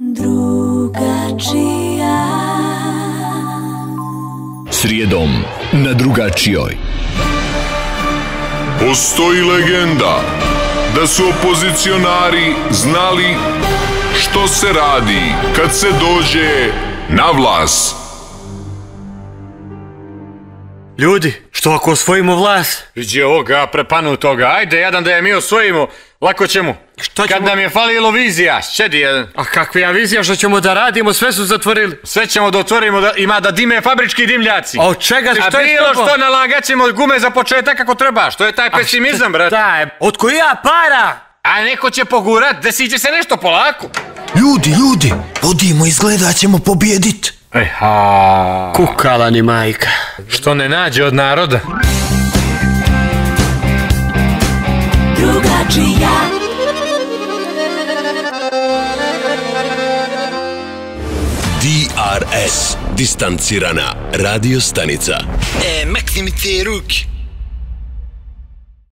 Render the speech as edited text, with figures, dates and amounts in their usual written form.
Drugačija. Srijedom na Drugačijoj. Postoji legenda da su opozicionari znali što se radi kad se dođe na vlast. Ljudi, što ako osvojimo vlast? Vidi ovoga prepanutoga, ajde jedan da je mi osvojimo, lako ćemo. Što ćemo? Kad nam je falilo vizija, šćedi jedan. A kakva vizija, što ćemo da radimo, sve su zatvorili. Sve ćemo da otvorimo, ima da dime fabrički dimljaci. A od čega? A bilo što nalagat ćemo gume za početak kako treba, što je taj pesimizam, brate. Od koja para? A neko će pogurat, desit će se nešto polako. Ljudi, vodimo, izgleda ćemo pobjedit. Kukala ni majka. Što ne nađe od naroda. Drugačija. DRS, distancirana radio stanica. Makni mi te ruke.